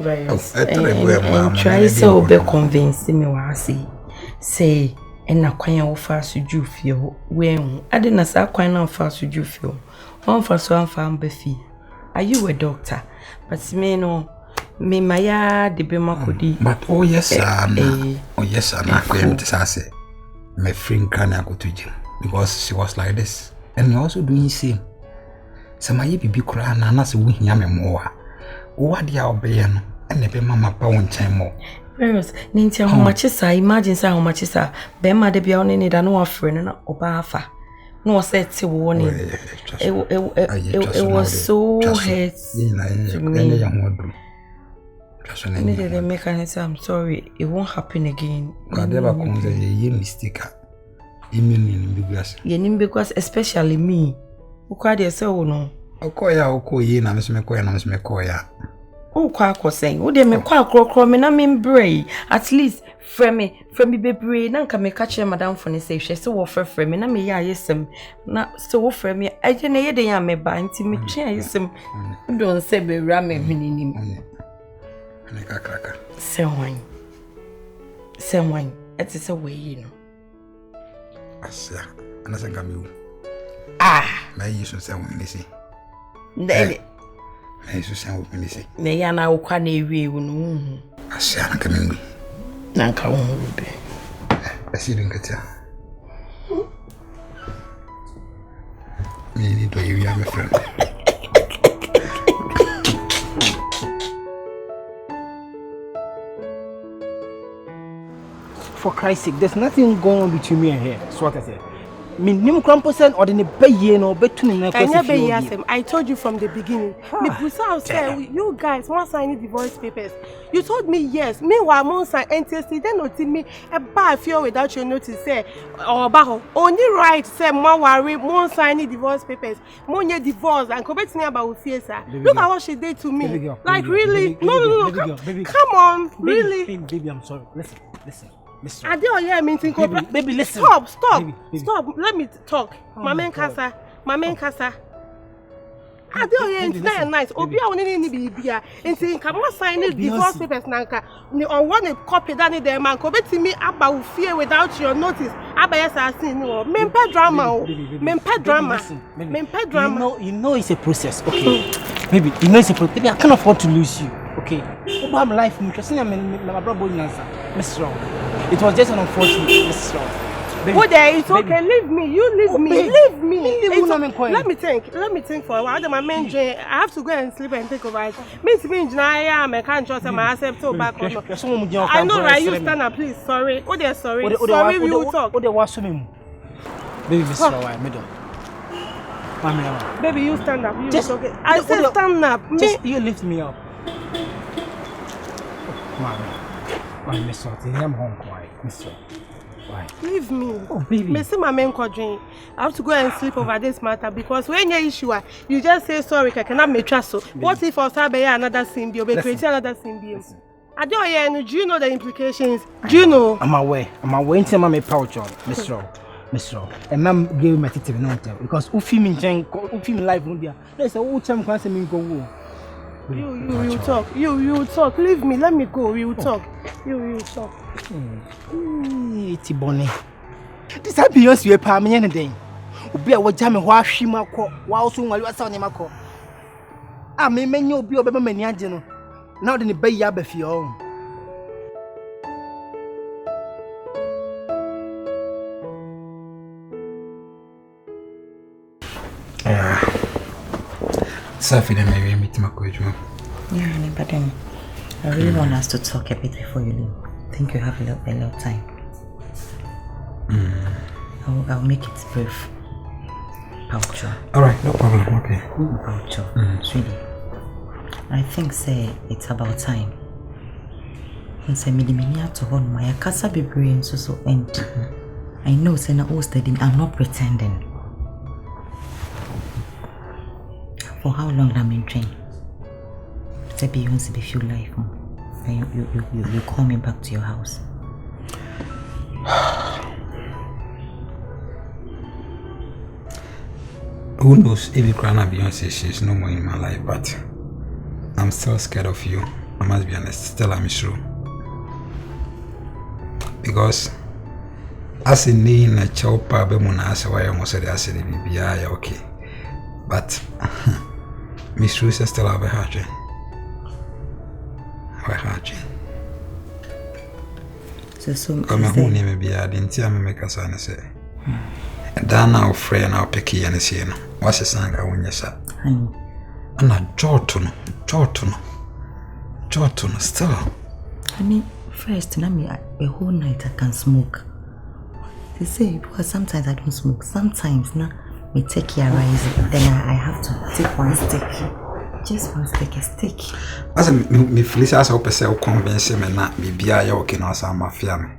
And try so be convinced me was say and na kwan wo fa so dwufie ho wen ade na sa kwan na fa so dwufie ho on fa so an fa ambafi are you a doctor but me no me maya de be makodi but oh yes na kwem to say my friend can go to gym because she was like this and me also doing same so my bibi kura na se wo hia me mo wa de a obeye no and be mama pa won chan mo Yes, Nintia how much is imagine how much is be ma de bia oni ni da no afre na oba afa no say ti warning it was so hurt to me. I'm sorry, it won't happen again. Whatever comes a mistake because especially me who cried yourself no okoya na me koya oh kwa saying wo de me kwa krokro me na me mbray at least frame me bebre na nka me ka kire madam for ne say hwe se wo frɛ me na me ya yesem na so wo frɛ me aje na ye de ya me ba nti me twa yesem don se be wra me hwininim ana kraka se wan eti se we yi no asia ana sanga me wu na yi so se won ni si ndele Yesu san wo pinisi. Me ya na wo kwa na ewie wo no. Asia na kamengu. Na nka wo be. Asi dun katia. Me ni do ewie am friend. For Christ's sake, there's nothing going on between me and her. So what I said. Minimum cramposen or the pay no between I told you from the beginning. You guys want sign divorce papers. You told me yes. Meanwhile, mon sign NTSC, then not me a bar feel without your notice say or baho. Only right say more worry, mon sign divorce papers, mon divorce and come back me about Fiesa. Look at what she did to me. Girl, like really? Baby, No. Come on, really? Baby, I'm sorry. Listen. I didn't hear me think baby, listen. Stop. Baby. Stop. Let me talk. My main casa. I didn't hear it's nice. Obi a woni ni bibia. Nti nka mo sign divorce papers nanka. Ni on one copy that need them man ko betimi aba fear without your notice. Aba yes asin no. Mempe drama. You know it's a process, okay? Baby, you know it's a process. Baby, I can't afford to lose you. Okay, I'm life. My brother answer. Mrs. Wrong. It was just an unfortunate. Mrs. Wrong. Oh, there, it's okay. Leave me. You leave me. Babe. Leave me. Let me think for a while. My main I have to go and sleep and take over. Means I can't trust my accept so back on. I know, right? You stand up, please. Sorry. Oh, they're sorry. Sorry, we will talk. Oh, they was swimming. Baby, Mrs. Wrong, middle. Baby, you stand up. You okay? I said stand up. You lift me up. Mommy, Miss Salty, I'm home quiet, Miss Why? Leave me. Oh, baby. Me see my main drink. I have to go and sleep over this matter because when you issue, you just say sorry. I cannot make trust. So what if I start another symbiote? Be creating another symbiote. I don't hear. Do you know the implications? Do you know? I'm aware. Until my pouch on, Miss Row. And ma'am gave me a tip no tell because Ufi life no dia. Let's say time can say me go. You talk. You talk. Leave me. Let me go. You talk. You talk. Tibone. This happy yours you pa me anything. Obi a wo jam ho ahwima kọ. Wa also nwale wasa onema kọ. Ah me menye obi obeba mani age no. Na ode ne bayi abafie o. Safi na maybe meet Makojo. Yeah, but then I really want us to talk a bit before you leave. I think you have a lot of time. I'll make it brief. Paucho. Alright, no problem, okay. Paucho, sweetie. I think it's about time. And say me to hold my casa be brain so empty. I know say na all studying, I'm not pretending. For how long am I in train? Say Beyonce be feel life, and you call me back to your house. Who knows if you cry Beyonce, she's no more in my life, but I'm still scared of you. I must be honest, still I'm sure. Because as in need a child pabe munas why I must say I said be okay. But Miss Ruth still have a heart. So come home name be I didn't tell me make us say. And then now friend now picky and see no. What's the sang I want you say? Honey. And a Jordan still. Honey, first na me a whole night I can smoke. They say because sometimes I don't smoke. Sometimes na me take care rise then I have to take one stick. Just one stick, a stick. As me Felicia as hope say convince me na bibia ya okay na sa mafia me.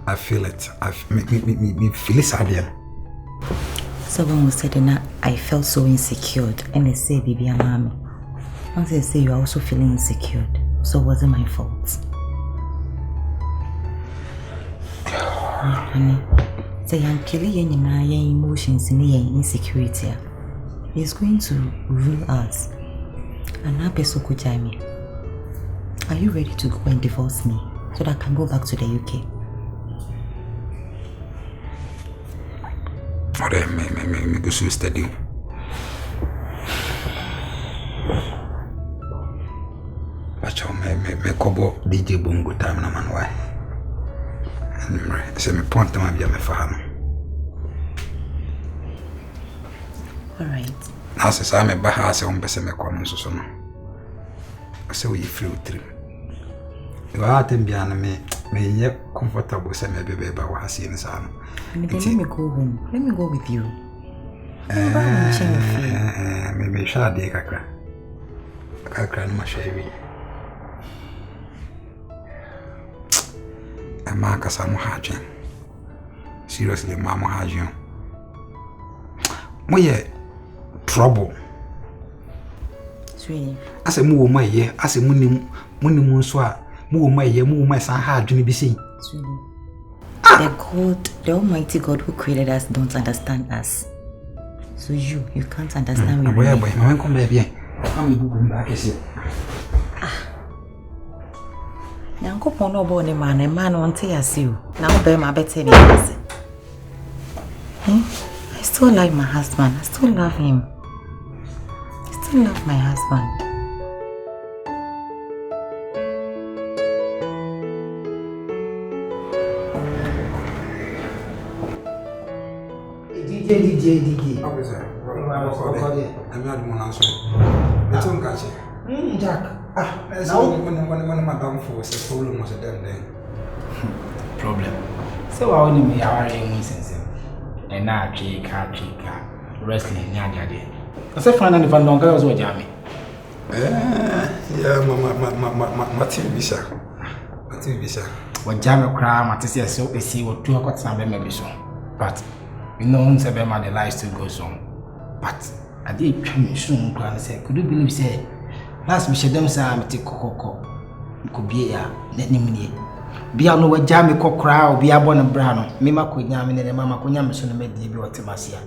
I feel it. Me Felicia there. So when we said that I felt so insecure and they say baby mommy. Once they say you're also feeling insecure. So was it my fault? Honey, say I'm killing your emotions and your insecurity. It's going to rule us. And now Peso Kujami. Are you ready to go and divorce me so that I can go back to the UK? Alright, me go so steady. Watch out, me kobo DJ Bongo time na man why. Se me point ma bia me fa no. Alright. Na se sa me ba ha se on pese me kono so no. Se we free trim. You are tem bia na me ye comfortable se me bebe ba wa hasi ni sa no. Let me go home. Let me go with you. Me sha de kakra. Kakra no ma shewi. Ma kasa mo haje. Seriously, mama haje. Mo ye trouble. Sweetie. Ase mo wo ma ye, ase mo nim nso a mo wo ma ye, mo wo ma san ha adwene bi sei. Sweetie. The Almighty God who created us don't understand us. So you can't understand me. Boy, my come baby. I'm going back is Yanko pono bone man, a man won't tell you. Now bear my better I still like my husband. I still love him. I still love my husband. DJ. Officer. I'm not one answer. It's on catch. Jack. Now when madam for was a problem was a damn day. Problem. So I only me our in sense. And now trick wrestling nyanya. I said finally if I don't go so jam me. Yeah, my TV sir. What jam cry my say so see what 2 o'clock time maybe so. But you know say be my the life still goes on. But I did come soon and say could you believe say last me shedem say me take kokoko. Ko bie ya let nim nie. Bia no wa jam me kokra obi abo ne bra no. Me ma ko nya me ne mama ko nya me so no me die bi otimasia.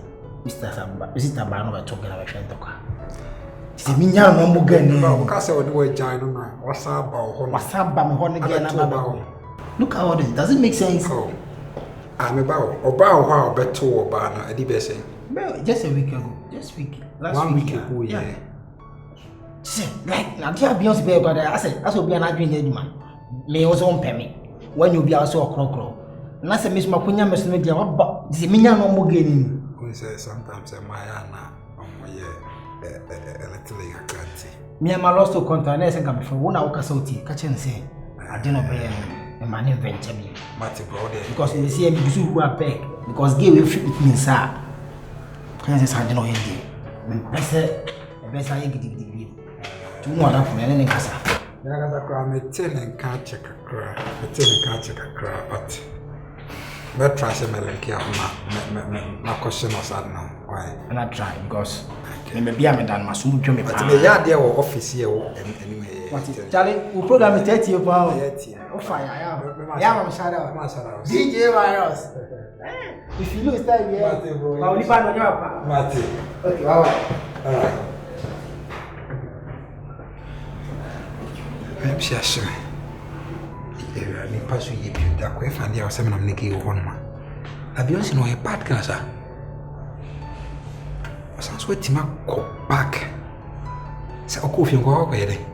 Mr. Ba no be to gana be hwento kwa. Se mi nya no mo gani. No, ka say we do jan no na. Wasaba ho no. Wasaba me ho ne gana na ba. Look at all this. Does it make sense? Oh. Me ba oba ho a obeto oba na edi be say. Just a week ago. Just week. Last 1 week ago, yeah. Say, like, now dear Beyonce be but I said, as will be an adwin eduma. Me also on pay when you be also a crocro. Na say Miss Makunya Miss Media, what the minya no more gaining. We say sometimes my ana a little can't. Me and my lost to contact and come before 1 hour casoti, catch and say, I didn't pay a man venture me. Because you see, I'm who are back because gay will fit with me, sir. Kansas had no idea. I said, the best I get it. 2 more from any casa. There is a crime, a 10 and can't check a cry, but but try some melancholy. My question was that now. Why? And I try because maybe I'm done my soon to me. But the yard there or office here anyway. Charlie, we program is 30 pounds. Oh, fire. Yeah, I'm shout out. DJ Virus. If you lose time, yeah, I'll leave on your part. Okay, all right. I'm sure. Ni pasu ye bi da ko e fa ndia o se me na me ke ho no ma. Na bi o si no e bad kan sa. Sans what you go back. Say, oh, if you go away,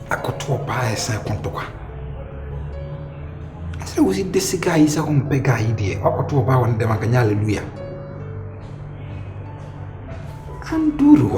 I could talk by a second. I said, was it this guy is a home big idea? I could talk about them and hallelujah. And do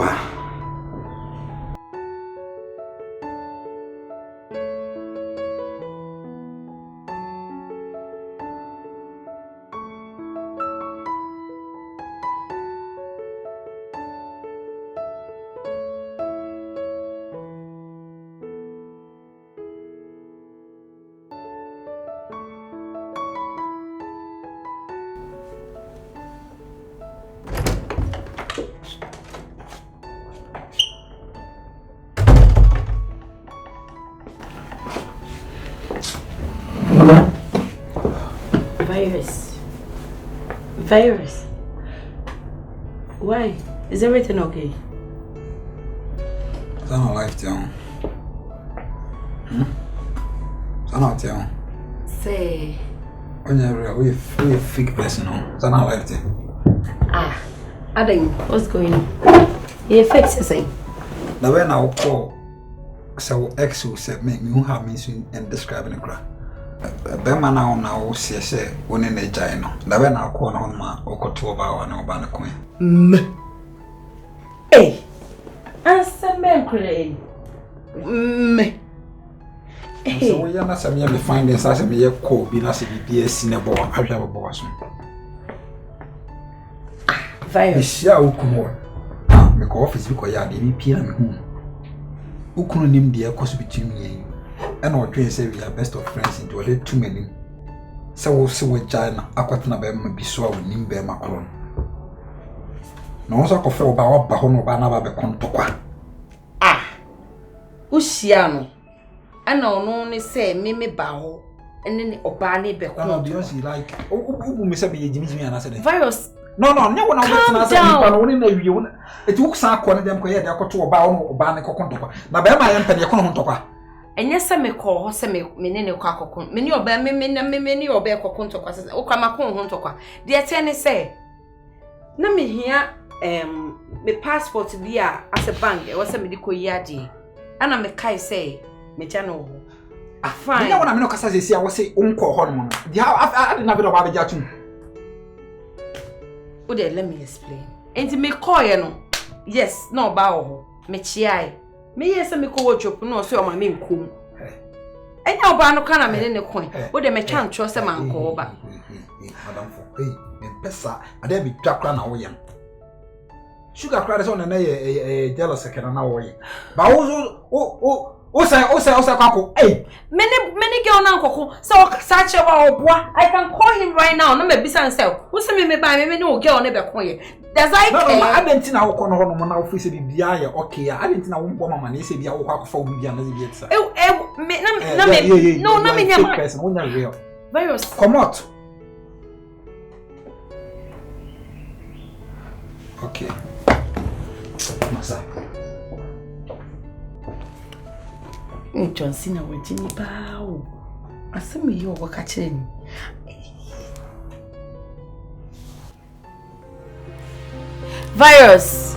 Virus. Why? Is everything okay? It's not life, John. It's not John. Say. When you're a fake person, it's not life, Ah, Adam, what's going on? You fix it, say. Now, when I call, so X who said, make me who have me and describing a crack. Bema now say when in a giant. The when I call on my Okoto Bawa no Banacoin. Hey, answer me, Cray. So we are not some year finding such a mere cold, be not to be a cinnabon. I have a boss. Virus, yeah, Ukumo. Make office because you are the VP and whom. Who couldn't name the cost between me? And our twins say we are best of friends into a little too many. So we'll see with China, Aquatana Bema be so with Nimbe Macron. No one could feel about Bahono Banaba Becontoqua. ah, Usiano. I know only say Mimi Bao and then Obani Becon. Like, oh, Miss Abby, Jimmy, and I said, Virus. no, no one Calm down. It took some one of them to a bow or Bana Cocontoqua. Now, Bema and Penyacontoqua. And yes, I may call Hossame Menino Kakokun, many or bear many or bear Cocontoqua, or Kamakon Hontoqua. The attorney say, no me here, my passport to be as a bank, it was a medical yadi. And I'm a Kai say, Mejano. I find when I'm not Cassasi, I was say, Uncle Hormone. I didn't have it about the Jatun. Would let me explain. And to me call yes, no bow, Mechiai. Me yes, I me call you, no, so my mean cool. And now Bano can I made in a coin. Would they make chance trust a man call back? Madame for and Pessa, I dare be Jack Run away. Sugar credits on a jealous second an hour. But also, hey, many girl uncle, so such a boy. I can call him right now, no, maybe some self. Who's me by me, no girl never coin. Does I didn't know on our office in the eye, okay, I didn't know woman, he said, you walk for me, and no, no, me, person, when you're real. Virus, come out. Okay. Massa. John Cena with Jimmy Bow. I see me you were catching. Virus.